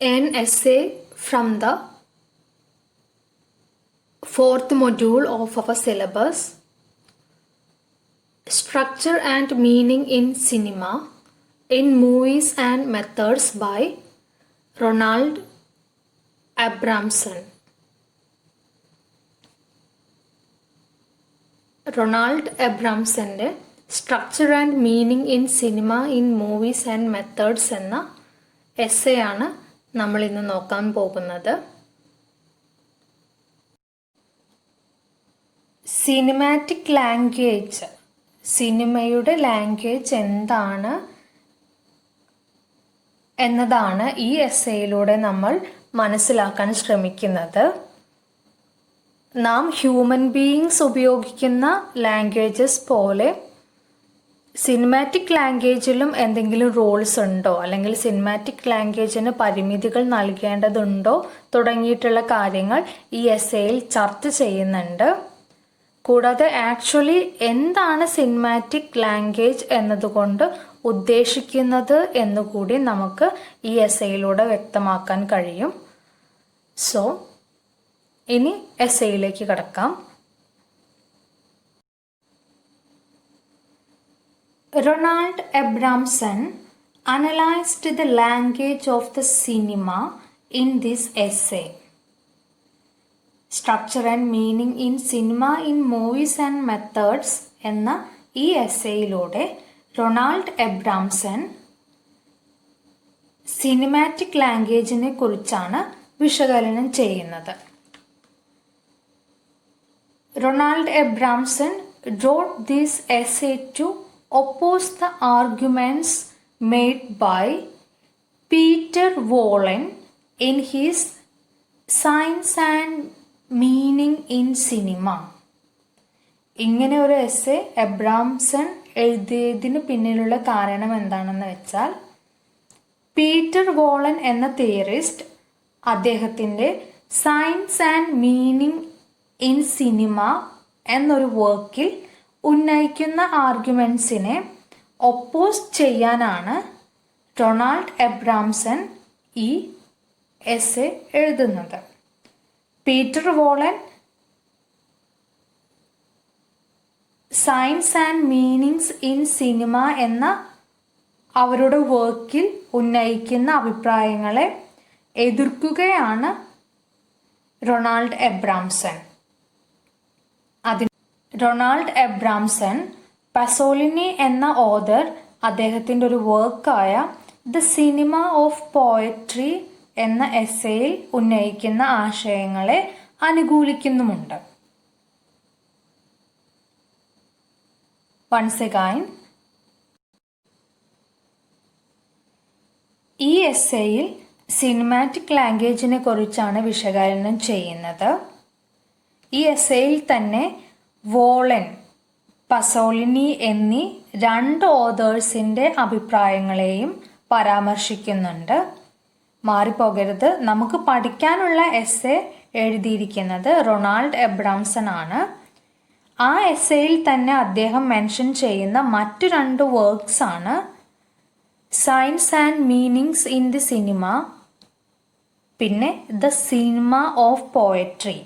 An essay from the fourth module of our syllabus, Structure and Meaning in Cinema, in Movies and Methods by Ronald Abramson. Ronald എബ്രാംസൻ്റെ structure and meaning in cinema in movies and methods എന്ന essay ആണ് നമ്മൾ ഇന്ന് നോക്കാൻ പോകുന്നത്. Cinematic language, സിനിമയുടെ language എന്താണ് എന്നതാണ് ഈ എസ്സേയിലൂടെ നമ്മൾ മനസ്സിലാക്കാൻ ശ്രമിക്കുന്നത്. നാം ഹ്യൂമൻ ബീയിങ്സ് ഉപയോഗിക്കുന്ന ലാംഗ്വേജസ് പോലെ സിനിമാറ്റിക് ലാംഗ്വേജിലും എന്തെങ്കിലും റോൾസ് ഉണ്ടോ, അല്ലെങ്കിൽ സിനിമാറ്റിക് ലാംഗ്വേജിന് പരിമിതികൾ നൽകേണ്ടതുണ്ടോ തുടങ്ങിയിട്ടുള്ള കാര്യങ്ങൾ ഈ എസ്സേയിൽ ചർച്ച ചെയ്യുന്നുണ്ട്. കൂടാതെ ആക്ച്വലി എന്താണ് സിനിമാറ്റിക് ലാംഗ്വേജ് എന്നതുകൊണ്ട് ഉദ്ദേശിക്കുന്നത് എന്നുകൂടി നമുക്ക് ഈ എസ്സേയിലൂടെ വ്യക്തമാക്കാൻ കഴിയും. സോ ഇനി എസ്സേയിലേക്ക് കടക്കാം. Ronald Abramson analysed the language of the cinema in this essay. Structure and meaning in cinema in movies and methods എന്ന ഈ എസ്സേയിലൂടെ റൊണാൾഡ് എബ്രാംസൺ സിനിമാറ്റിക് ലാംഗ്വേജിനെ കുറിച്ചാണ് വിശകലനം ചെയ്യുന്നത്. Ronald Abramson wrote this essay to oppose the arguments made by Peter Wollen in his Science and Meaning in Cinema. ഇങ്ങനെ ഒരു essay എബ്രാംസൺ എഴുതിയതിന് പിന്നിലുള്ള കാരണം എന്താണെന്ന് വെച്ചാൽ, പീറ്റർ വോളൻ എന്ന തിയറിസ്റ്റ് അദ്ദേഹത്തിൻ്റെ science and meaning in cinema എന്നൊരു വർക്കിൽ ഉന്നയിക്കുന്ന ആർഗ്യുമെൻസിനെ ഒപ്പോസ് ചെയ്യാനാണ് റൊണാൾഡ് എബ്രാംസൺ ഈ എസ്സേ എഴുതുന്നത്. Peter woollen science and meanings in cinema എന്ന അവരുടെ വർക്കിൽ ഉന്നയിക്കുന്ന അഭിപ്രായങ്ങളെ എതിർക്കുകയാണ് റൊണാൾഡ് എബ്രാംസൺ. റൊണാൾഡ് എബ്രാംസൺ പസോലിനി എന്ന ഓതർ അദ്ദേഹത്തിൻ്റെ ഒരു വർക്കായ ദ സിനിമ ഓഫ് പോയട്രി എന്ന എസ്സേയിൽ ഉന്നയിക്കുന്ന ആശയങ്ങളെ അനുകൂലിക്കുന്നുമുണ്ട്. വൺസ് അഗൈൻ, ഈ എസ്സേയിൽ സിനിമാറ്റിക് ലാംഗ്വേജിനെ കുറിച്ചാണ് വിശകലനം ചെയ്യുന്നത്. ഈ എസ്സേയിൽ തന്നെ വോളൻ, പസോലിനി എന്നീ രണ്ട് ഓതേഴ്സിൻ്റെ അഭിപ്രായങ്ങളെയും പരാമർശിക്കുന്നുണ്ട്. മാറിപ്പോകരുത്, നമുക്ക് പഠിക്കാനുള്ള എസ്സേ എഴുതിയിരിക്കുന്നത് റൊണാൾഡ് എബ്രാംസൺ ആണ്. ആ എസ്സേയിൽ തന്നെ അദ്ദേഹം മെൻഷൻ ചെയ്യുന്ന മറ്റു രണ്ട് വർക്ക്സ് ആണ് science and meanings in the cinema, പിന്നെ the cinema of poetry.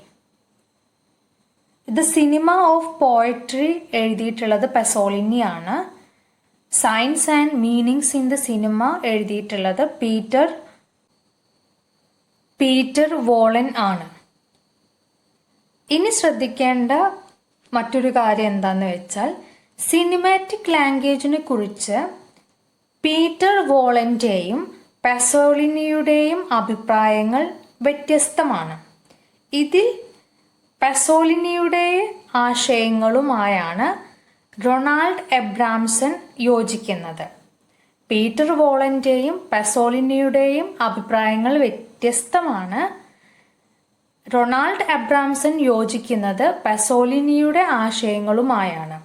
The cinema of poetry എഴുതിയിട്ടുള്ളത് പസോലിനിയാണ്. Science and meanings in the cinema എഴുതിയിട്ടുള്ളത് പീറ്റർ വോളൻ ആണ്. ഇനി ശ്രദ്ധിക്കേണ്ട മറ്റൊരു കാര്യം എന്താണെന്ന് വെച്ചാൽ, സിനിമാറ്റിക് ലാംഗ്വേജിനെ കുറിച്ച് പീറ്റർ വോളൻ്റെയും പസോലിനിയുടെയും അഭിപ്രായങ്ങൾ വ്യത്യസ്തമാണ്. ഇതിൽ പസോലിനിയുടെ ആശയങ്ങളുമായാണ് റൊണാൾഡ് എബ്രാംസൺ യോജിക്കുന്നത്. പീറ്റർ വോളൻ്റെയും പസോലിനിയുടെയും അഭിപ്രായങ്ങൾ വ്യത്യസ്തമാണ്. റൊണാൾഡ് എബ്രാംസൺ യോജിക്കുന്നത് പസോലിനിയുടെ ആശയങ്ങളുമായാണ്.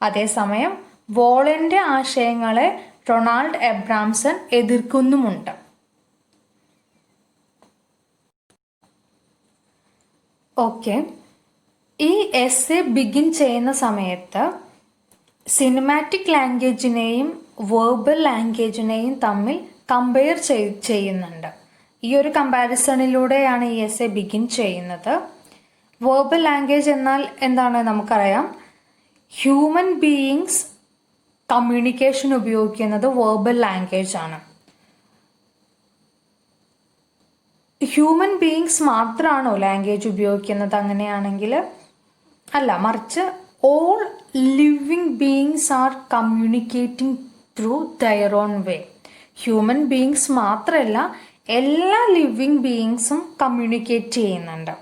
അതേസമയം വോളൻ്റെ ആശയങ്ങളെ റൊണാൾഡ് എബ്രാംസൺ എതിർക്കുന്നുമുണ്ട്. ഓക്കെ, ഈ എസ്സേ ബിഗിൻ ചെയ്യുന്ന സമയത്ത് സിനിമാറ്റിക് ലാംഗ്വേജിനെയും വേർബൽ ലാംഗ്വേജിനെയും തമ്മിൽ കമ്പയർ ചെയ്യുന്നുണ്ട്. ഈ ഒരു കമ്പാരിസണിലൂടെയാണ് ഈ എസ്സേ ബിഗിൻ ചെയ്യുന്നത്. വേർബൽ ലാംഗ്വേജ് എന്നാൽ എന്താണ് നമുക്കറിയാം. ഹ്യൂമൻ ബീയിങ്സ് കമ്മ്യൂണിക്കേഷൻ ഉപയോഗിക്കുന്നത് വേർബൽ ലാംഗ്വേജ് ആണ്. ഹ്യൂമൻ ബീയിങ്സ് മാത്രമാണോ ലാംഗ്വേജ് ഉപയോഗിക്കുന്നത്? അങ്ങനെയാണെങ്കിൽ അല്ല, മറിച്ച് all living beings R communicating through there on way. Human beings മാത്രമല്ല, എല്ലാ ലിവിങ് ബീയിങ്സും കമ്മ്യൂണിക്കേറ്റ് ചെയ്യുന്നുണ്ട്.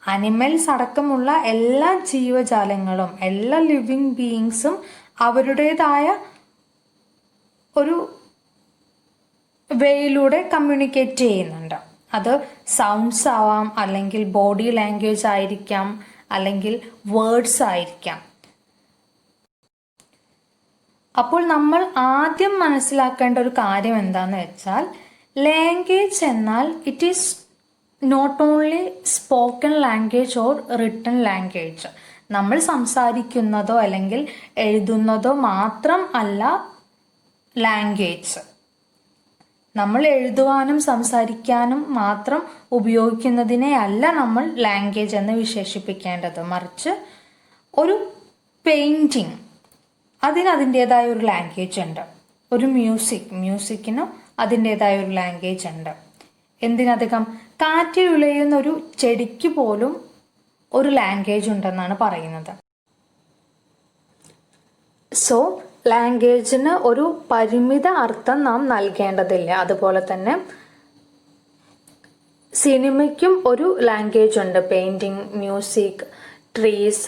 അനിമൽസ് അടക്കമുള്ള എല്ലാ ജീവജാലങ്ങളും, എല്ലാ ലിവിങ് ബീയിങ്സും അവരുടേതായ ഒരു വേയിലൂടെ കമ്മ്യൂണിക്കേറ്റ് ചെയ്യുന്നുണ്ട്. അത് സൗണ്ട്സ് ആവാം, അല്ലെങ്കിൽ ബോഡി ലാംഗ്വേജ് ആയിരിക്കാം, അല്ലെങ്കിൽ വേർഡ്സ് ആയിരിക്കാം. അപ്പോൾ നമ്മൾ ആദ്യം മനസ്സിലാക്കേണ്ട ഒരു കാര്യം എന്താന്ന് വെച്ചാൽ, ലാംഗ്വേജ് എന്നാൽ it is not only spoken language or written language. നമ്മൾ സംസാരിക്കുന്നതോ അല്ലെങ്കിൽ എഴുതുന്നതോ മാത്രം അല്ല ലാംഗ്വേജ്. നമ്മൾ എഴുതുവാനും സംസാരിക്കാനും മാത്രം ഉപയോഗിക്കുന്നതിനെ അല്ല നമ്മൾ ലാംഗ്വേജ് എന്ന് വിശേഷിപ്പിക്കേണ്ടത്. മറിച്ച് ഒരു പെയിൻറ്റിങ്, അതിൻ്റെതായ ഒരു ലാംഗ്വേജ് ഉണ്ട്. ഒരു മ്യൂസിക്കിനും അതിൻ്റെതായ ഒരു ലാംഗ്വേജ് ഉണ്ട്. എന്തിനധികം, കാറ്റിൽ ഉലയുന്ന ഒരു ചെടിക്ക് പോലും ഒരു ലാംഗ്വേജ് ഉണ്ടെന്നാണ് പറയുന്നത്. സോ ലാംഗ്വേജിന് ഒരു പരിമിത അർത്ഥം നാം നൽകേണ്ടതില്ല. അതുപോലെ തന്നെ സിനിമയ്ക്കും ഒരു ലാംഗ്വേജ് ഉണ്ട്. Painting, music, trees,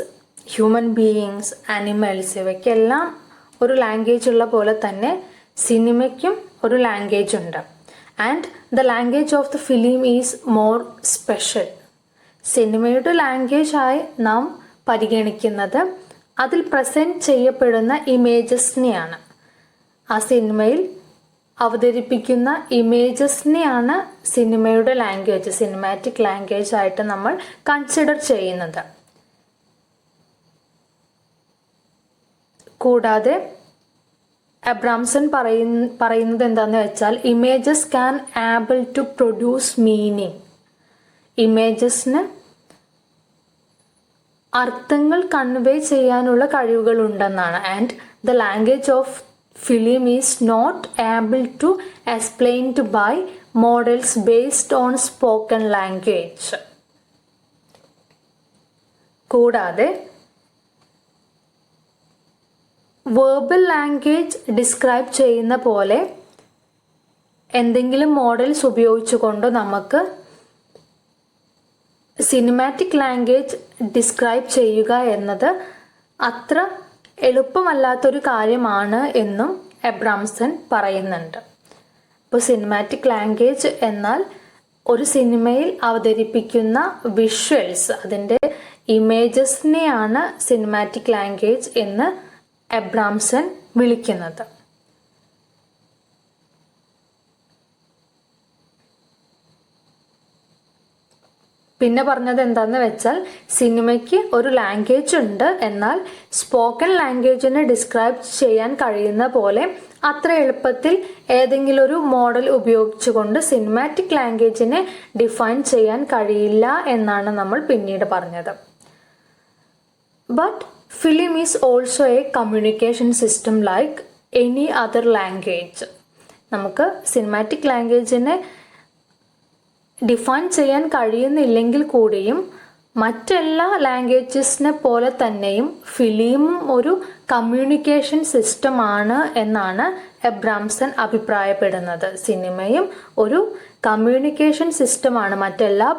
human beings, animals, ഇവയ്ക്കെല്ലാം ഒരു ലാംഗ്വേജ് ഉള്ള പോലെ തന്നെ സിനിമയ്ക്കും ഒരു ലാംഗ്വേജ് ഉണ്ട്. And the language of the film is more special. സിനിമയുടെ ലാംഗ്വേജായി നാം പരിഗണിക്കുന്നത് അതിൽ പ്രസൻറ്റ് ചെയ്യപ്പെടുന്ന ഇമേജസിനെയാണ്. ആ സിനിമയിൽ അവതരിപ്പിക്കുന്ന ഇമേജസിനെയാണ് സിനിമയുടെ ലാംഗ്വേജ്, സിനിമാറ്റിക് ലാംഗ്വേജ് ആയിട്ട് നമ്മൾ കൺസിഡർ ചെയ്യുന്നത്. കൂടാതെ അബ്രാംസൺ പറയുന്നത് എന്താന്ന് വെച്ചാൽ, images can able to produce meaning. ഇമേജസിന് അർത്ഥങ്ങൾ കൺവേ ചെയ്യാനുള്ള കഴിവുകൾ ഉണ്ടെന്നാണ്. And the language of film is not able to explained by models based on spoken language. കൂടാതെ വേർബൽ ലാംഗ്വേജ് ഡിസ്ക്രൈബ് ചെയ്യുന്ന പോലെ എന്തെങ്കിലും മോഡൽസ് ഉപയോഗിച്ചുകൊണ്ട് നമുക്ക് സിനിമാറ്റിക് ലാംഗ്വേജ് ഡിസ്ക്രൈബ് ചെയ്യുക എന്നത് അത്ര എളുപ്പമല്ലാത്തൊരു കാര്യമാണ് എന്നും എബ്രാംസൺ പറയുന്നുണ്ട്. ഇപ്പോൾ സിനിമാറ്റിക് ലാംഗ്വേജ് എന്നാൽ ഒരു സിനിമയിൽ അവതരിപ്പിക്കുന്ന വിഷ്വൽസ്, അതിൻ്റെ ഇമേജസിനെയാണ് സിനിമാറ്റിക് ലാംഗ്വേജ് എന്ന് എബ്രാംസൺ വിളിക്കുന്നത്. പിന്നെ പറഞ്ഞത് എന്താന്ന് വെച്ചാൽ, സിനിമയ്ക്ക് ഒരു ലാംഗ്വേജ് ഉണ്ട്, എന്നാൽ സ്പോക്കൺ ലാംഗ്വേജിനെ ഡിസ്ക്രൈബ് ചെയ്യാൻ കഴിയുന്ന പോലെ അത്ര എളുപ്പത്തിൽ ഏതെങ്കിലും ഒരു മോഡൽ ഉപയോഗിച്ചുകൊണ്ട് സിനിമാറ്റിക് ലാംഗ്വേജിനെ ഡിഫൈൻ ചെയ്യാൻ കഴിയില്ല എന്നാണ് നമ്മൾ പിന്നീട് പറഞ്ഞത്. But film is also A communication system like any other language. നമുക്ക് സിനിമാറ്റിക് ലാംഗ്വേജിനെ ഡിഫൈൻ ചെയ്യാൻ കഴിയുന്നില്ലെങ്കിൽ കൂടിയും മറ്റെല്ലാ ലാംഗ്വേജസിനെ പോലെ തന്നെയും ഫിലിമും ഒരു കമ്മ്യൂണിക്കേഷൻ സിസ്റ്റമാണ് എന്നാണ് എബ്രാംസൺ അഭിപ്രായപ്പെടുന്നത്. സിനിമയും ഒരു കമ്മ്യൂണിക്കേഷൻ സിസ്റ്റമാണ്. മറ്റെല്ലാ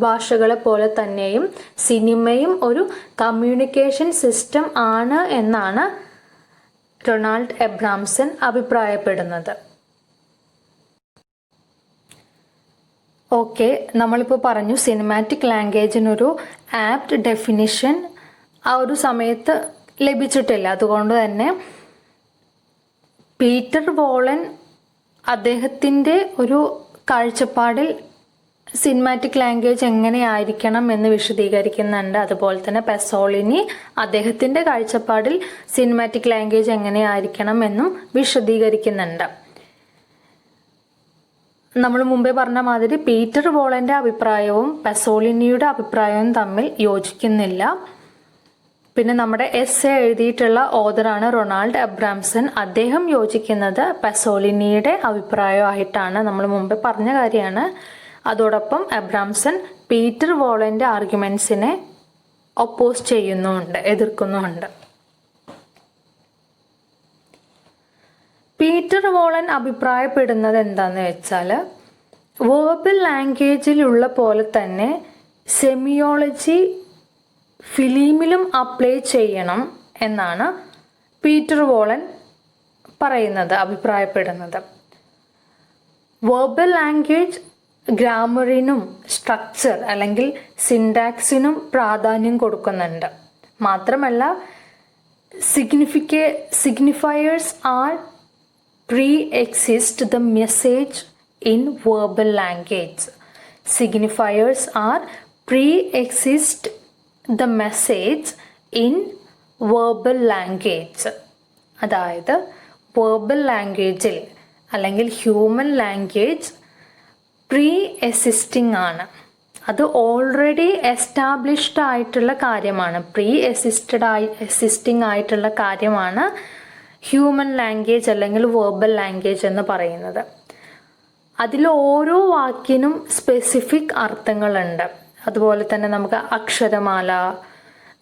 ഭാഷകളെ പോലെ തന്നെയും സിനിമയും ഒരു കമ്മ്യൂണിക്കേഷൻ സിസ്റ്റം ആണ് എന്നാണ് റൊണാൾഡ് എബ്രാംസൺ അഭിപ്രായപ്പെടുന്നത്. ഓക്കെ, നമ്മളിപ്പോൾ പറഞ്ഞു സിനിമാറ്റിക് ലാംഗ്വേജിനൊരു ആപ്റ്റ് ഡെഫിനിഷൻ ആ ഒരു സമയത്ത് ലഭിച്ചിട്ടില്ല. അതുകൊണ്ട് തന്നെ പീറ്റർ വോളൻ അദ്ദേഹത്തിൻ്റെ ഒരു കാഴ്ചപ്പാടിൽ സിനിമാറ്റിക് ലാംഗ്വേജ് എങ്ങനെയായിരിക്കണം എന്ന് വിശദീകരിക്കുന്നുണ്ട്. അതുപോലെ തന്നെ പെസോളിനി അദ്ദേഹത്തിൻ്റെ കാഴ്ചപ്പാടിൽ സിനിമാറ്റിക് ലാംഗ്വേജ് എങ്ങനെയായിരിക്കണം എന്നും വിശദീകരിക്കുന്നുണ്ട്. നമ്മൾ മുമ്പേ പറഞ്ഞ മാതിരി പീറ്റർ വോളന്റെ അഭിപ്രായവും പസോളിനിയുടെ അഭിപ്രായവും തമ്മിൽ യോജിക്കുന്നില്ല. പിന്നെ നമ്മുടെ എസ് എഴുതിയിട്ടുള്ള ഓഥറാണ് റൊണാൾഡ് എബ്രാംസൺ. അദ്ദേഹം യോജിക്കുന്നത് പസോളിനിയുടെ അഭിപ്രായമായിട്ടാണ്. നമ്മൾ മുമ്പേ പറഞ്ഞ കാര്യമാണ്. അതോടൊപ്പം എബ്രാംസൺ പീറ്റർ വോളന്റെ ആർഗ്യുമെന്റ്സിനെ ഒപ്പോസ് ചെയ്യുന്നുമുണ്ട്, എതിർക്കുന്നുമുണ്ട്. പീറ്റർ വോളൻ അഭിപ്രായപ്പെടുന്നത് എന്താന്ന് വെച്ചാൽ വേർബൽ ലാംഗ്വേജിലുള്ള പോലെ തന്നെ സെമിയോളജി ഫിലിമിലും അപ്ലൈ ചെയ്യണം എന്നാണ് പീറ്റർ വോളൻ അഭിപ്രായപ്പെടുന്നത്. വേർബൽ ലാംഗ്വേജ് ഗ്രാമറിനും സ്ട്രക്ചർ അല്ലെങ്കിൽ സിൻടാക്സിനും പ്രാധാന്യം കൊടുക്കുന്നുണ്ട്. മാത്രമല്ല signifiers are pre-exist the message in verbal language. Signifiers are pre-exist the message in verbal language. അതായത് വേർബൽ ലാംഗ്വേജിൽ അല്ലെങ്കിൽ ഹ്യൂമൻ ലാംഗ്വേജ് പ്രീ എസിസ്റ്റിംഗ് ആണ്. അത് ഓൾറെഡി എസ്റ്റാബ്ലിഷ്ഡ് ആയിട്ടുള്ള കാര്യമാണ്. എസിസ്റ്റിംഗ് ആയിട്ടുള്ള കാര്യമാണ് ഹ്യൂമൻ ലാംഗ്വേജ് അല്ലെങ്കിൽ വേർബൽ ലാംഗ്വേജ് എന്ന് പറയുന്നത്. അതിൽ ഓരോ വാക്കിനും സ്പെസിഫിക് അർത്ഥങ്ങളുണ്ട്. അതുപോലെ തന്നെ നമുക്ക് അക്ഷരമാല,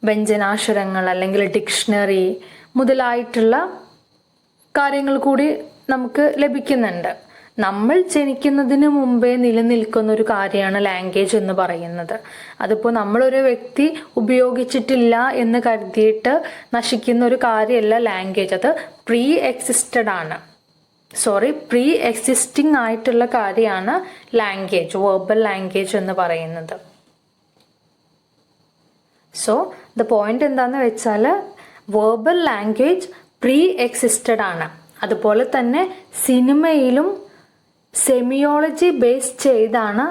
വ്യഞ്ജനാക്ഷരങ്ങൾ അല്ലെങ്കിൽ ഡിക്ഷണറി മുതലായിട്ടുള്ള കാര്യങ്ങൾ കൂടി നമുക്ക് ലഭിക്കുന്നുണ്ട്. നമ്മൾ ജനിക്കുന്നതിന് മുമ്പേ നിലനിൽക്കുന്ന ഒരു കാര്യമാണ് ലാംഗ്വേജ് എന്ന് പറയുന്നത്. അതിപ്പോൾ നമ്മളൊരു വ്യക്തി ഉപയോഗിച്ചിട്ടില്ല എന്ന് കരുതിയിട്ട് നശിക്കുന്ന ഒരു കാര്യമല്ല ലാംഗ്വേജ്. അത് പ്രീ എക്സിസ്റ്റിംഗ് ആയിട്ടുള്ള കാര്യമാണ് ലാംഗ്വേജ്, വേർബൽ ലാംഗ്വേജ് എന്ന് പറയുന്നത്. സോ ദ പോയിന്റ് എന്താന്ന് വെച്ചാൽ വേർബൽ ലാംഗ്വേജ് പ്രീ എക്സിസ്റ്റഡ് ആണ്. അതുപോലെ തന്നെ സിനിമയിലും സെമിയോളജി ബേസ് ചെയ്താണ്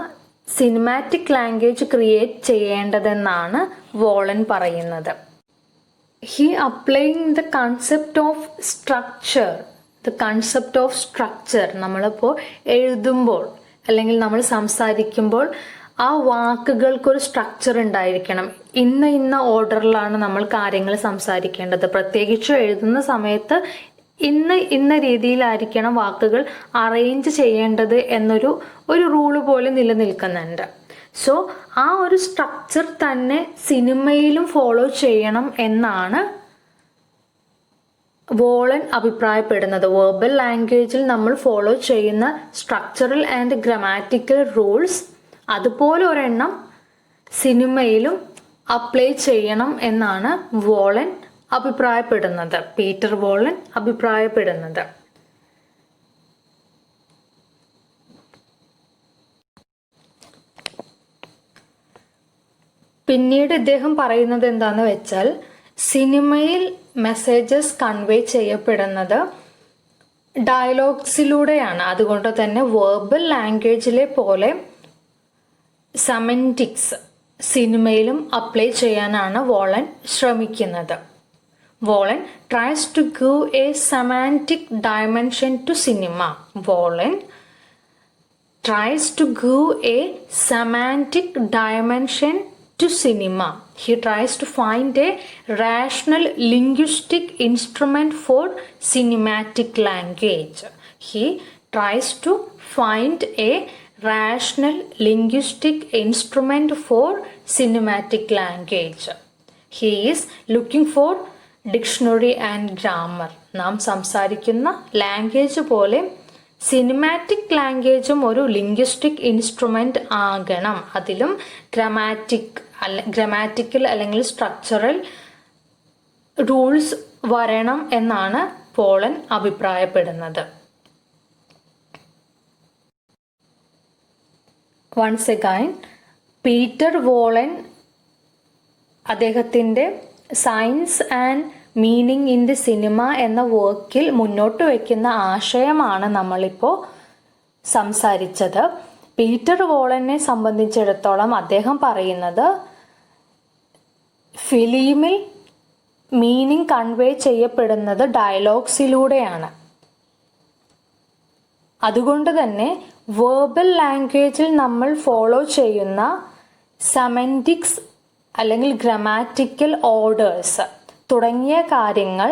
സിനിമാറ്റിക് ലാംഗ്വേജ് ക്രിയേറ്റ് ചെയ്യേണ്ടതെന്നാണ് വോളൻ പറയുന്നത്. He applying the concept of structure. നമ്മളിപ്പോൾ എഴുതുമ്പോൾ അല്ലെങ്കിൽ നമ്മൾ സംസാരിക്കുമ്പോൾ ആ വാക്കുകൾക്കൊരു സ്ട്രക്ചർ ഉണ്ടായിരിക്കണം. ഇന്ന ഓർഡറിലാണ് നമ്മൾ കാര്യങ്ങൾ സംസാരിക്കേണ്ടത്. പ്രത്യേകിച്ച് എഴുതുന്ന സമയത്ത് ഇന്ന രീതിയിലായിരിക്കണം വാക്കുകൾ അറേഞ്ച് ചെയ്യേണ്ടത് എന്നൊരു റൂള് പോലെ നിലനിൽക്കുന്നുണ്ട്. സോ ആ ഒരു സ്ട്രക്ചർ തന്നെ സിനിമയിലും ഫോളോ ചെയ്യണം എന്നാണ് വോളൻ അഭിപ്രായപ്പെടുന്നത്. വേർബൽ ലാംഗ്വേജിൽ നമ്മൾ ഫോളോ ചെയ്യുന്ന സ്ട്രക്ചറൽ ആൻഡ് ഗ്രാമാറ്റിക്കൽ റൂൾസ് അതുപോലെ ഒരെണ്ണം സിനിമയിലും അപ്ലൈ ചെയ്യണം എന്നാണ് പീറ്റർ വോളൻ അഭിപ്രായപ്പെടുന്നത്. പിന്നീട് ഇദ്ദേഹം പറയുന്നത് എന്താന്ന് വെച്ചാൽ സിനിമയിൽ മെസ്സേജസ് കൺവേ ചെയ്യപ്പെടുന്നത് ഡയലോഗ്സിലൂടെയാണ്. അതുകൊണ്ട് തന്നെ വേർബൽ ലാംഗ്വേജിലെ പോലെ സെമന്റിക്സ് സിനിമയിലും അപ്ലൈ ചെയ്യാനാണ് വോളൻ ശ്രമിക്കുന്നത്. Vaughn tries to give a semantic dimension to cinema. Vaughn tries to give a semantic dimension to cinema. He tries to find a rational linguistic instrument for cinematic language. He tries to find a rational linguistic instrument for cinematic language. He is looking for dictionary and grammar. നാം സംസാരിക്കുന്ന language പോലെ cinematic ലാംഗ്വേജും ഒരു linguistic instrument ആകണം. അതിലും grammatical അല്ലെങ്കിൽ structural rules വരണം എന്നാണ് woollen അഭിപ്രായപ്പെടുന്നത്. വൺസ് അഗൈൻ പീറ്റർ വോളൻ അദ്ദേഹത്തിൻ്റെ science and meaning in the cinema എന്ന വർക്കിൽ മുന്നോട്ട് വയ്ക്കുന്ന ആശയമാണ് നമ്മളിപ്പോൾ സംസാരിച്ചത്. പീറ്റർ വോളനെ സംബന്ധിച്ചിടത്തോളം അദ്ദേഹം പറയുന്നത് ഫിലിമിൽ മീനിങ് കൺവേ ചെയ്യപ്പെടുന്നത് ഡയലോഗ്സിലൂടെയാണ്. അതുകൊണ്ട് തന്നെ വേർബൽ ലാംഗ്വേജിൽ നമ്മൾ ഫോളോ ചെയ്യുന്ന സെമന്റിക്സ് അല്ലെങ്കിൽ ഗ്രാമാറ്റിക്കൽ ഓർഡേഴ്സ് തുടങ്ങിയ കാര്യങ്ങൾ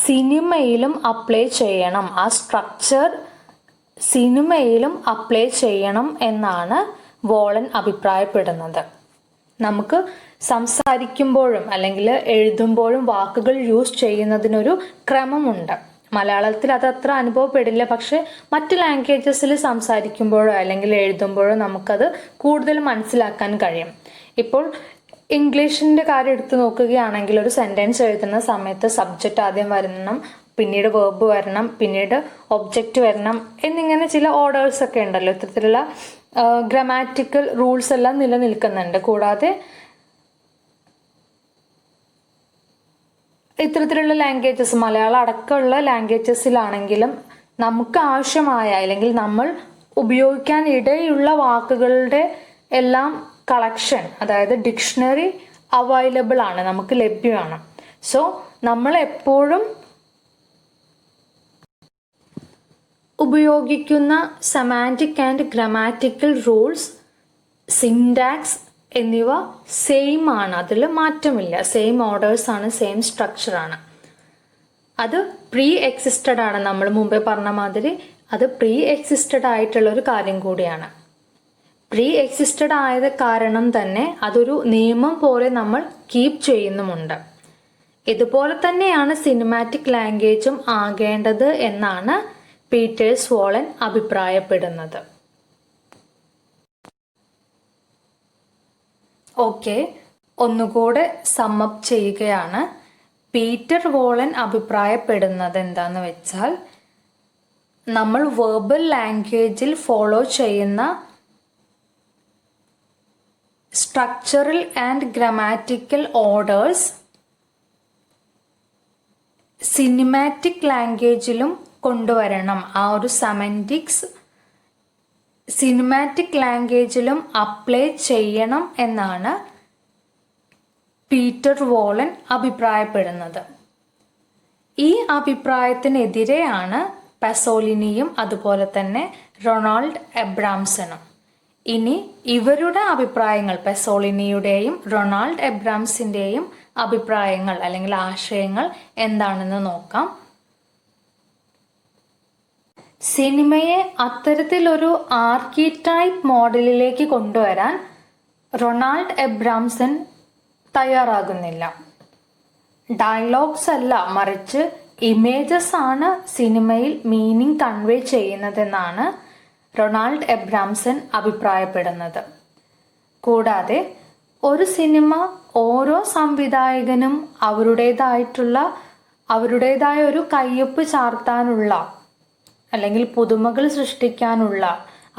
സിനിമയിലും അപ്ലൈ ചെയ്യണം. ആ സ്ട്രക്ചർ സിനിമയിലും അപ്ലൈ ചെയ്യണം എന്നാണ് വോളൻ അഭിപ്രായപ്പെടുന്നത്. നമുക്ക് സംസാരിക്കുമ്പോഴും അല്ലെങ്കിൽ എഴുതുമ്പോഴും വാക്കുകൾ യൂസ് ചെയ്യുന്നതിനൊരു ക്രമമുണ്ട്. മലയാളത്തിൽ അത് അത്ര അനുഭവപ്പെടില്ല, പക്ഷെ മറ്റ് ലാംഗ്വേജസിൽ സംസാരിക്കുമ്പോഴോ അല്ലെങ്കിൽ എഴുതുമ്പോഴോ നമുക്കത് കൂടുതൽ മനസ്സിലാക്കാൻ കഴിയും. ഇപ്പോൾ ഇംഗ്ലീഷിൻ്റെ കാര്യം എടുത്ത് നോക്കുകയാണെങ്കിൽ ഒരു സെൻറ്റൻസ് എഴുതുന്ന സമയത്ത് സബ്ജക്റ്റ് ആദ്യം വരണം, പിന്നീട് വേർബ് വരണം, പിന്നീട് ഒബ്ജക്റ്റ് വരണം എന്നിങ്ങനെ ചില ഓർഡേഴ്സ് ഒക്കെ ഉണ്ടല്ലോ. ഇത്തരത്തിലുള്ള ഗ്രാമാറ്റിക്കൽ റൂൾസ് എല്ലാം നിലനിൽക്കുന്നുണ്ട്. കൂടാതെ ഇത്തരത്തിലുള്ള ലാംഗ്വേജസ് മലയാളം അടക്കമുള്ള ലാംഗ്വേജസിലാണെങ്കിലും നമുക്ക് ആവശ്യമായ അല്ലെങ്കിൽ നമ്മൾ ഉപയോഗിക്കാൻ ഇടയുള്ള വാക്കുകളുടെ എല്ലാം കളക്ഷൻ, അതായത് ഡിക്ഷണറി അവൈലബിൾ ആണ്, നമുക്ക് ലഭ്യമാണ്. സോ നമ്മൾ എപ്പോഴും ഉപയോഗിക്കുന്ന semantic and grammatical rules, syntax എന്നിവ സെയിം ആണ്, അതിൽ മാറ്റമില്ല. സെയിം ഓർഡേഴ്സ് ആണ്, സെയിം സ്ട്രക്ചർ ആണ്. അത് പ്രീ എക്സിസ്റ്റഡ് ആണ്. നമ്മൾ മുമ്പേ പറഞ്ഞ മാതിരി അത് പ്രീ എക്സിസ്റ്റഡ് ആയിട്ടുള്ള ഒരു കാര്യം കൂടിയാണ്. പ്രീ എക്സിസ്റ്റഡ് ആയത് കാരണം തന്നെ അതൊരു നിയമം പോലെ നമ്മൾ കീപ്പ് ചെയ്യുന്നുമുണ്ട്. ഇതുപോലെ തന്നെയാണ് സിനിമാറ്റിക് ലാംഗ്വേജും ആകേണ്ടത് എന്നാണ് പീറ്റേഴ്സ് വോളൻ അഭിപ്രായപ്പെടുന്നത്. ഓക്കെ, ഒന്നുകൂടെ സമ്മപ്പ് ചെയ്യുകയാണ്. പീറ്റർ വോളൻ അഭിപ്രായപ്പെടുന്നത് എന്താന്ന് വെച്ചാൽ, നമ്മൾ വെർബൽ ലാംഗ്വേജിൽ ഫോളോ ചെയ്യുന്ന structural and grammatical orders cinematic ലാംഗ്വേജിലും കൊണ്ടുവരണം. ആ ഒരു സെമന്റിക്സ് സിനിമാറ്റിക് ലാംഗ്വേജിലും അപ്ലൈ ചെയ്യണം എന്നാണ് പീറ്റർ വോളൻ അഭിപ്രായപ്പെടുന്നത്. ഈ അഭിപ്രായത്തിനെതിരെയാണ് പസോലിനിയും അതുപോലെ തന്നെ റൊണാൾഡ് എബ്രാംസണും. ഇനി ഇവരുടെ അഭിപ്രായങ്ങൾ, പസോളിനിയുടെയും റൊണാൾഡ് എബ്രാംസിൻ്റെയും അഭിപ്രായങ്ങൾ അല്ലെങ്കിൽ ആശയങ്ങൾ എന്താണെന്ന് നോക്കാം. സിനിമയെ അത്തരത്തിലൊരു ആർക്കിടൈപ്പ് മോഡലിലേക്ക് കൊണ്ടുവരാൻ റൊണാൾഡ് എബ്രാംസൺ തയ്യാറാകുന്നില്ല. ഡയലോഗ്സ് അല്ല, മറിച്ച് ഇമേജസ് ആണ് സിനിമയിൽ മീനിങ് കൺവേ ചെയ്യുന്നതെന്നാണ് റൊണാൾഡ് എബ്രാംസൺ അഭിപ്രായപ്പെടുന്നത്. കൂടാതെ ഒരു സിനിമ ഓരോ സംവിധായകനും അവരുടേതായ ഒരു കയ്യൊപ്പ് ചാർത്താനുള്ള അല്ലെങ്കിൽ പുതുമകൾ സൃഷ്ടിക്കാനുള്ള,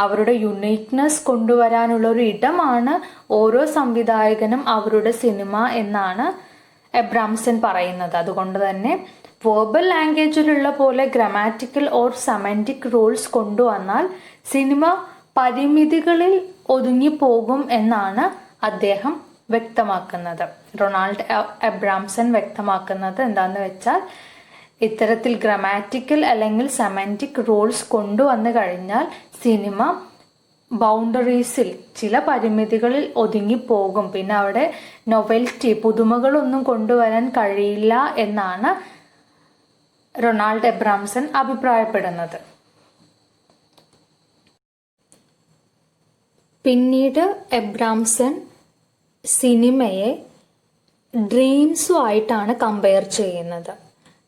അവരുടെ യുണീക്നെസ് കൊണ്ടുവരാനുള്ള ഒരു ഇടമാണ് ഓരോ സംവിധായകനും അവരുടെ സിനിമ എന്നാണ് എബ്രാംസൺ പറയുന്നത്. അതുകൊണ്ട് തന്നെ വെർബൽ ലാംഗ്വേജിലുള്ള പോലെ ഗ്രാമാറ്റിക്കൽ ഓർ സെമന്റിക് റൂൾസ് കൊണ്ടുവന്നാൽ സിനിമ പരിമിതികളിൽ ഒതുങ്ങിപ്പോകും എന്നാണ് അദ്ദേഹം വ്യക്തമാക്കുന്നത്. റൊണാൾഡ് എബ്രാംസൺ വ്യക്തമാക്കുന്നത് എന്താന്ന് വെച്ചാൽ, ഇത്തരത്തിൽ ഗ്രാമാറ്റിക്കൽ അല്ലെങ്കിൽ സെമന്റിക് റൂൾസ് കൊണ്ടുവന്നു കഴിഞ്ഞാൽ സിനിമ ബൗണ്ടറീസിൽ, ചില പരിമിതികളിൽ ഒതുങ്ങിപ്പോകും. പിന്നെ അവിടെ നൊവൽറ്റി, പുതുമകളൊന്നും കൊണ്ടുവരാൻ കഴിയില്ല എന്നാണ് റൊണാൾഡ് എബ്രാംസൺ അഭിപ്രായപ്പെടുന്നത്. പിന്നീട് എബ്രാംസൺ സിനിമയെ ഡ്രീംസുമായിട്ടാണ് കമ്പയർ ചെയ്യുന്നത്.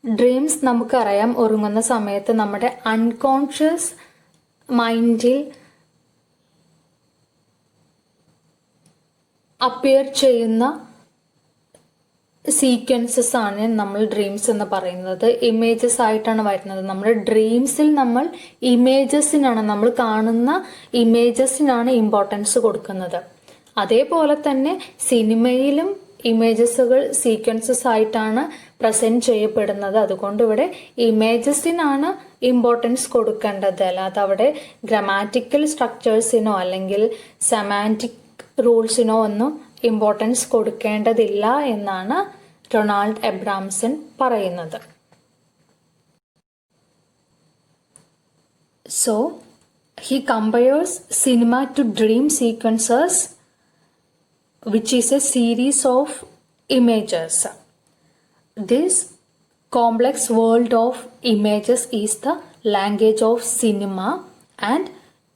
ഡ്രീംസ് നമുക്കറിയാം, ഉറങ്ങുന്ന സമയത്ത് നമ്മുടെ അൺകോൺഷ്യസ് മൈൻഡിൽ അപ്പിയർ ചെയ്യുന്ന സീക്വൻസസ് ആണ് നമ്മൾ ഡ്രീംസ് എന്ന് പറയുന്നത്. ഇമേജസ് ആയിട്ടാണ് വരുന്നത്. നമ്മുടെ ഡ്രീംസിൽ നമ്മൾ ഇമേജസിനാണ്, നമ്മൾ കാണുന്ന ഇമേജസിനാണ് ഇമ്പോർട്ടൻസ് കൊടുക്കുന്നത്. അതേപോലെ തന്നെ സിനിമയിലും ഇമേജസുകൾ സീക്വൻസസ് ആയിട്ടാണ് പ്രസന്റ് ചെയ്യപ്പെടുന്നത്. അതുകൊണ്ട് ഇവിടെ ഇമേജസിനാണ് ഇമ്പോർട്ടൻസ് കൊടുക്കേണ്ടത്, അല്ലാതെ അവിടെ ഗ്രാമാറ്റിക്കൽ സ്ട്രക്ചേഴ്സിനോ അല്ലെങ്കിൽ സെമാൻറ്റിക് റൂൾസിനോ ഒന്നും ഇമ്പോർട്ടൻസ് കൊടുക്കേണ്ടതില്ല എന്നാണ് റൊണാൾഡ് എബ്രാംസൺ പറയുന്നത്. So he compares cinema to dream sequences, which is a series of images. This complex world of images is the language of cinema, and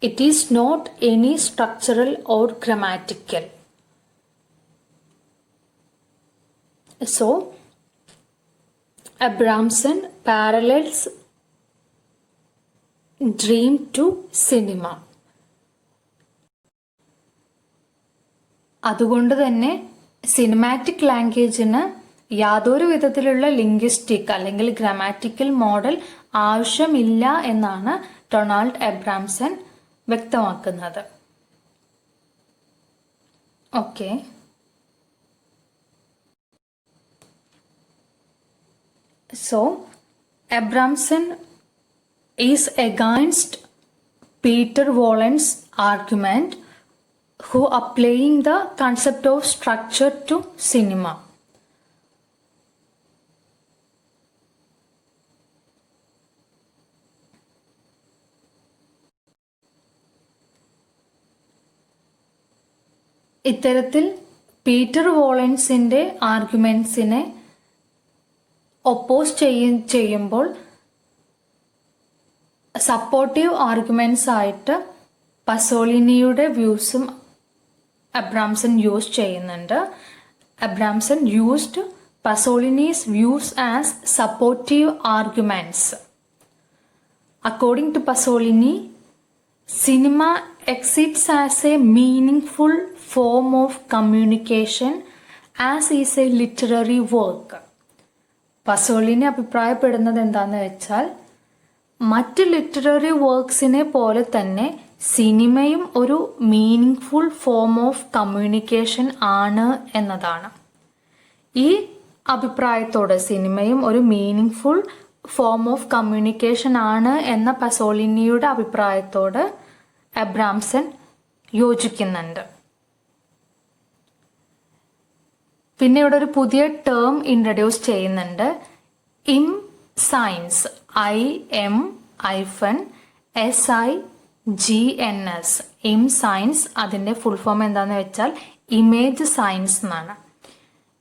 it is not any structural or grammatical. So, Abramson parallels dream to cinema. അതുകൊണ്ട് തന്നെ cinematic ലാംഗ്വേജിന് യാതൊരു വിധത്തിലുള്ള linguistic അല്ലെങ്കിൽ grammatical model ആവശ്യമില്ല എന്നാണ് Donald Abramson വ്യക്തമാക്കുന്നത്. Okay, so Abramson is against Peter Wollen's argument, who applying the concept of structure to cinema. ഇത്തരത്തിൽ Peter വോളൻസിൻ്റെ ആർഗ്യുമെൻസിനെ ഒപ്പോസ് ചെയ്യുമ്പോൾ സപ്പോർട്ടീവ് ആർഗ്യുമെൻറ്റ്സ് ആയിട്ട് പസോളിനിയുടെ വ്യൂസും അബ്രാംസൺ യൂസ് ചെയ്യുന്നുണ്ട്. Abramson used Pasolini's views as supportive arguments. According to Pasolini, cinema exists as a meaningful form of communication as is a literary work. Pasolini അഭിപ്രായപ്പെടുന്നത് എന്താണെന്ന് വെച്ചാൽ, മറ്റ് ലിറ്റററി വർക്ക്സിനെ പോലെ തന്നെ സിനിമയും ഒരു മീനിങ് ഫോം ഓഫ് കമ്മ്യൂണിക്കേഷൻ ആണ് എന്നതാണ്. ഈ അഭിപ്രായത്തോട്, സിനിമയും ഒരു മീനിങ് ഫോം ഓഫ് കമ്മ്യൂണിക്കേഷൻ ആണ് എന്ന പസോളിനിയുടെ അഭിപ്രായത്തോട് എബ്രാംസൺ യോജിക്കുന്നുണ്ട്. പിന്നെ ഇവിടെ ഒരു പുതിയ ടേം ഇൻട്രൊഡ്യൂസ് ചെയ്യുന്നുണ്ട്, ഇം സയൻസ്, IM-SIGNS, ഇം സയൻസ്. അതിൻ്റെ ഫുൾ ഫോം എന്താണെന്ന് വെച്ചാൽ ഇമേജ് സയൻസ് എന്നാണ്.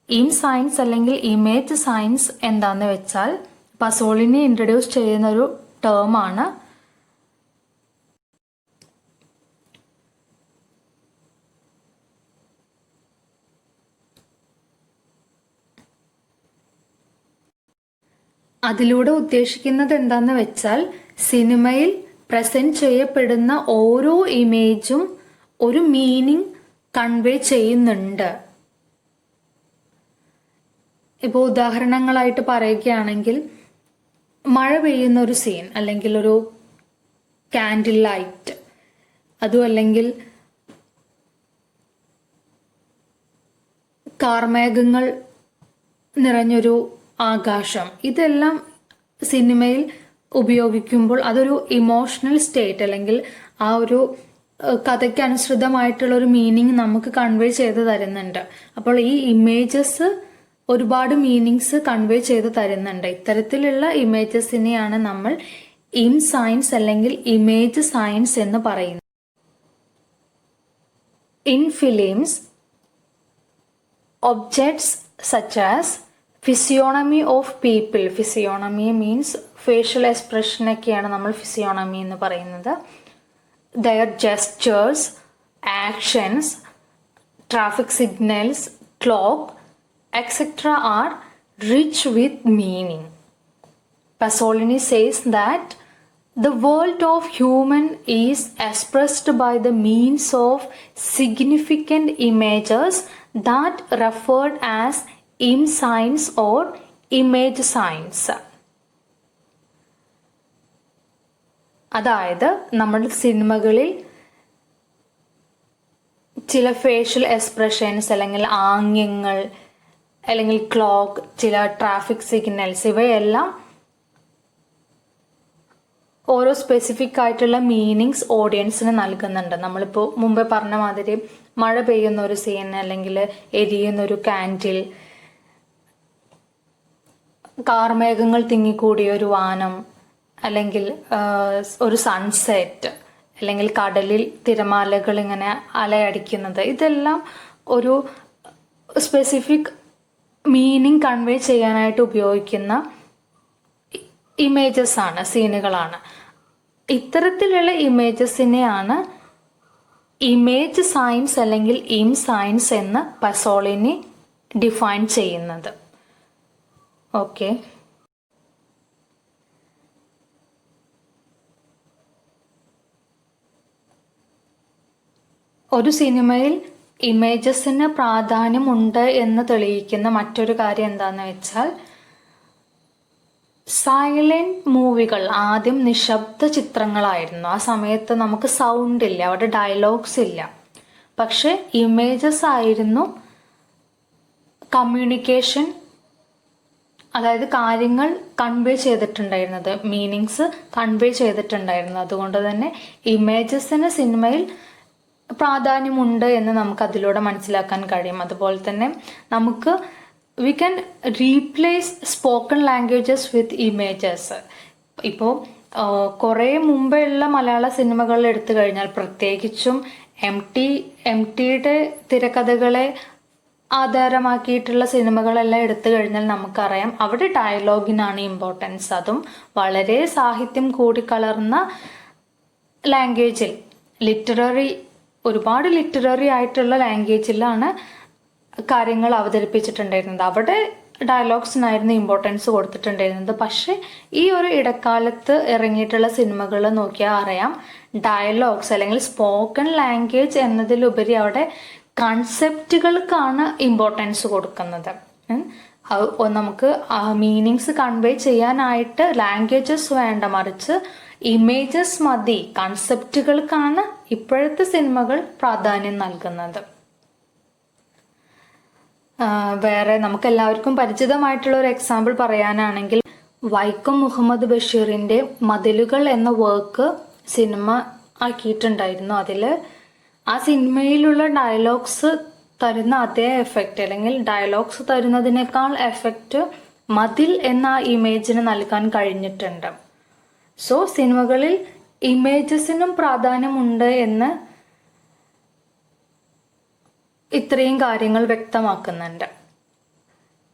ഇം സയൻസ് അല്ലെങ്കിൽ ഇമേജ് സയൻസ് എന്താണെന്ന് വെച്ചാൽ പസോളിനി ഇൻട്രൊഡ്യൂസ് ചെയ്യുന്നൊരു ടേമാണ്. അതിലൂടെ ഉദ്ദേശിക്കുന്നത് എന്താന്ന് വെച്ചാൽ, സിനിമയിൽ പ്രസന്റ് ചെയ്യപ്പെടുന്ന ഓരോ ഇമേജും ഒരു മീനിങ് കൺവേ ചെയ്യുന്നുണ്ട്. ഇപ്പോൾ ഉദാഹരണങ്ങളായിട്ട് പറയുകയാണെങ്കിൽ, മഴ പെയ്യുന്ന ഒരു സീൻ, അല്ലെങ്കിൽ ഒരു കാൻഡിൽ ലൈറ്റ്, അതും അല്ലെങ്കിൽ കാർമേഘങ്ങൾ നിറഞ്ഞൊരു ആകാശം, ഇതെല്ലാം സിനിമയിൽ ഉപയോഗിക്കുമ്പോൾ അതൊരു ഇമോഷണൽ സ്റ്റേറ്റ് അല്ലെങ്കിൽ ആ ഒരു കഥയ്ക്ക് അനുസൃതമായിട്ടുള്ള ഒരു മീനിങ് നമുക്ക് കൺവേ ചെയ്ത് തരുന്നുണ്ട്. അപ്പോൾ ഈ ഇമേജസ് ഒരുപാട് മീനിങ്സ് കൺവേ ചെയ്ത് തരുന്നുണ്ട്. ഇത്തരത്തിലുള്ള ഇമേജസിനെയാണ് നമ്മൾ ഇം സയൻസ് അല്ലെങ്കിൽ ഇമേജ് സയൻസ് എന്ന് പറയുന്നത്. In films, objects such as physiognomy of people, physiognomy means facial എക്സ്പ്രഷനൊക്കെയാണ് നമ്മൾ ഫിസിയോണമി എന്ന് പറയുന്നത്. Their gestures, actions, traffic signals, clock, etc. are rich with meaning. Pasolini says that the world of human is expressed by the means of significant images that referred as im science or image science. അതായത് നമ്മൾ സിനിമകളിൽ ചില facial expressions അല്ലെങ്കിൽ ആംഗ്യങ്ങൾ അല്ലെങ്കിൽ clock, ചില traffic signals, ഇവയെല്ലാം ഓരോ സ്പെസിഫിക് ആയിട്ടുള്ള മീനിങ്സ് ഓഡിയൻസിന് നൽകുന്നുണ്ട്. നമ്മളിപ്പോൾ മുമ്പേ പറഞ്ഞ മാതിരി മഴ പെയ്യുന്ന ഒരു സീൻ, അല്ലെങ്കിൽ എരിയുന്ന ഒരു കാൻഡിൽ, കാർമേഘങ്ങൾ തിങ്ങിക്കൂടിയ ഒരു വാനം, അല്ലെങ്കിൽ ഒരു സൺസെറ്റ് അല്ലെങ്കിൽ കടലിൽ തിരമാലകൾ ഇങ്ങനെ അലയടിക്കുന്നത്, ഇതെല്ലാം ഒരു സ്പെസിഫിക് മീനിങ് കൺവേ ചെയ്യാനായിട്ട് ഉപയോഗിക്കുന്ന ഇമേജസ് ആണ്, സീനുകളാണ്. ഇത്തരത്തിലുള്ള ഇമേജസിനെയാണ് ഇമേജ് സയൻസ് അല്ലെങ്കിൽ ഇം സയൻസ് എന്ന് പസോളിനി ഡിഫൈൻ ചെയ്യുന്നത്. ഓക്കെ, ഒരു സിനിമയിൽ ഇമേജസിന് പ്രാധാന്യമുണ്ട് എന്ന് തെളിയിക്കുന്ന മറ്റൊരു കാര്യം എന്താണെന്ന് വെച്ചാൽ, സൈലന്റ് മൂവികൾ ആദ്യം നിശബ്ദ ചിത്രങ്ങളായിരുന്നു. ആ സമയത്ത് നമുക്ക് സൗണ്ട് ഇല്ല, അവിടെ ഡയലോഗ്സ് ഇല്ല. പക്ഷെ ഇമേജസ് ആയിരുന്നു കമ്മ്യൂണിക്കേഷൻ, അതായത് കാര്യങ്ങൾ കൺവേ ചെയ്തിട്ടുണ്ടായിരുന്നത്, മീനിങ്സ് കൺവേ ചെയ്തിട്ടുണ്ടായിരുന്നത്. അതുകൊണ്ട് തന്നെ ഇമേജസിന് സിനിമയിൽ പ്രാധാന്യമുണ്ട് എന്ന് നമുക്ക് അതിലൂടെ മനസ്സിലാക്കാൻ കഴിയും. അതുപോലെ തന്നെ നമുക്ക് we can replace spoken languages with images. ഇപ്പോൾ കുറേ മുമ്പേ ഉള്ള മലയാള സിനിമകൾ എടുത്തു കഴിഞ്ഞാൽ, പ്രത്യേകിച്ചും എം ടിയുടെ തിരക്കഥകളെ ആധാരമാക്കിയിട്ടുള്ള സിനിമകളെല്ലാം എടുത്തു കഴിഞ്ഞാൽ നമുക്കറിയാം അവിടെ ഡയലോഗിനാണ് ഇമ്പോർട്ടൻസ്. അതും വളരെ സാഹിത്യം കൂടിക്കലർന്ന ലാംഗ്വേജിൽ, ഒരുപാട് ലിറ്റററി ആയിട്ടുള്ള ലാംഗ്വേജിലാണ് കാര്യങ്ങൾ അവതരിപ്പിച്ചിട്ടുണ്ടായിരുന്നത്. അവിടെ ഡയലോഗ്സിനായിരുന്നു ഇമ്പോർട്ടൻസ് കൊടുത്തിട്ടുണ്ടായിരുന്നത്. പക്ഷെ ഈ ഒരു ഇടക്കാലത്ത് ഇറങ്ങിയിട്ടുള്ള സിനിമകൾ നോക്കിയാൽ അറിയാം, ഡയലോഗ്സ് അല്ലെങ്കിൽ സ്പോക്കൺ ലാംഗ്വേജ് എന്നതിലുപരി അവിടെ കൺസെപ്റ്റുകൾക്കാണ് ഇമ്പോർട്ടൻസ് കൊടുക്കുന്നത്. നമുക്ക് മീനിങ്സ് കൺവേ ചെയ്യാനായിട്ട് ലാംഗ്വേജസ് വേണ്ട, മറിച്ച് ഇമേജസ് മതി, കൺസെപ്റ്റുകൾക്കാണ് ഇപ്പോഴത്തെ സിനിമകൾ പ്രാധാന്യം നൽകുന്നത്. വേറെ നമുക്ക് എല്ലാവർക്കും പരിചിതമായിട്ടുള്ള ഒരു എക്സാമ്പിൾ പറയാനാണെങ്കിൽ, വൈക്കം മുഹമ്മദ് ബഷീറിന്റെ മതിലുകൾ എന്ന വർക്ക് സിനിമ ആക്കിയിട്ടുണ്ടായിരുന്നു. അതിൽ ആ സിനിമയിലുള്ള ഡയലോഗ്സ് തരുന്ന അതേ എഫക്റ്റ്, അല്ലെങ്കിൽ ഡയലോഗ്സ് തരുന്നതിനേക്കാൾ എഫക്റ്റ് മതിൽ എന്ന ഇമേജിന് നൽകാൻ കഴിഞ്ഞിട്ടുണ്ട്. സോ സിനിമകളിൽ ഇമേജസിനും പ്രാധാന്യമുണ്ട് എന്ന് ഇത്രയും കാര്യങ്ങൾ വ്യക്തമാക്കുന്നുണ്ട്.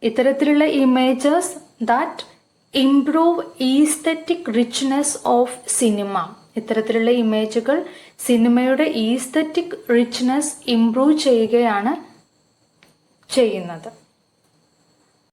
ഇത്തരത്തിലുള്ള images that improve aesthetic richness of cinema, ഇത്തരത്തിലുള്ള ഇമേജുകൾ സിനിമയുടെ ഈസ്തെറ്റിക് റിച്ച്നെസ് ഇംപ്രൂവ് ചെയ്യുകയാണ് ചെയ്യുന്നത്.